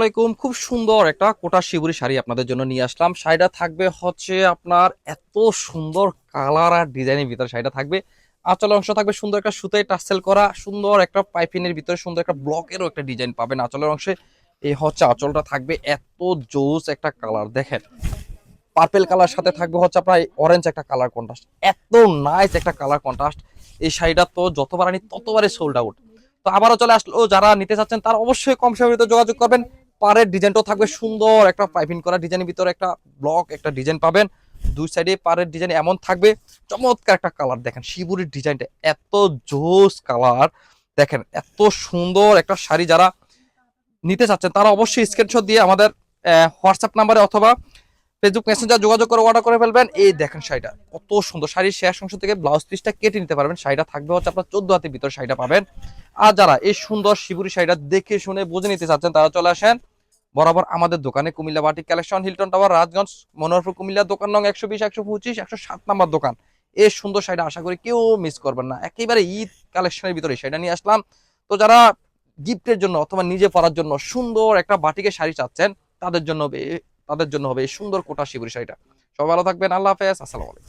আসসালামাইকুম। খুব সুন্দর একটা কোটা শিবুরি শাড়ি আপনাদের জন্য নিয়ে আসলাম। শাড়িটা থাকবে হচ্ছে আপনার এত সুন্দর কালার আর ডিজাইনের ভিতরে শাড়িটা থাকবে। আঁচলের অংশ থাকবে সুন্দর একটা সুতায় টাসেল করা, সুন্দর একটা পাইপিনের ভিতরে সুন্দর একটা ব্লকেরও একটা ডিজাইন পাবেন আঁচলের অংশে। এই হচ্ছে আঁচলটা থাকবে এত জোস একটা কালার দেখেন, পার্পেল কালার সাথে থাকবে হচ্ছে আপনার অরেঞ্জ একটা কালার কন্ট্রাস্ট, এত নাইস একটা কালার কন্ট্রাস্ট। এই শাড়িটা তো যতবার আনি ততবারই সোল্ড আউট। তো আবারও চলে আসলো, যারা নিতে চাচ্ছেন তারা অবশ্যই কম সময়ের ভিতরে যোগাযোগ করবেন। পাড়ের ডিজাইনটাও থাকবে সুন্দর একটা পাইপিং করা ডিজাইনের ভিতরে একটা ব্লক একটা ডিজাইন পাবেন। দুই সাইডে পাড়ের ডিজাইন এমন থাকবে, চমৎকার একটা কালার দেখেন, শিবুরির ডিজাইনটা এত জোস কালার দেখেন, এত সুন্দর একটা শাড়ি। যারা নিতে চাচ্ছেন তারা অবশ্যই স্ক্রিনশট দিয়ে আমাদের হোয়াটসঅ্যাপ নাম্বারে অথবা ফেসবুক মেসেঞ্জার যোগাযোগ করে অর্ডার করে ফেলবেন। এই দেখেন শাড়িটা কত সুন্দর, শাড়ির শেষ অংশ থেকে ব্লাউজ পিসটা কেটে নিতে পারবেন। শাড়িটা থাকবে হচ্ছে আপনার 14 হাতের ভিতর শাড়িটা পাবেন। আর যারা এই সুন্দর শিবুরি শাড়িটা দেখে শুনে বুঝে নিতে চাচ্ছেন তারা চলে আসেন বরাবর আমাদের দোকানে, Comilla batik collection, Hilton tower, Rajganj, Manoharpur, Comilla. দোকান নং 120, 125, 107 নাম্বার দোকান। এই সুন্দর শাড়িটা আশা করি কেউ মিস করবেন না। একেবারে ঈদ কালেকশনের ভিতরে শাড়িটা নিয়ে আসলাম। তো যারা গিফটের জন্য অথবা নিজে পরার জন্য সুন্দর একটা বাটিকের শাড়ি চাচ্ছেন তাদের জন্য হবে এই সুন্দর কোটা শিবুরি শাড়িটা। সবাই ভালো থাকবেন, আল্লাহ হাফেজ, আসসালামু আলাইকুম।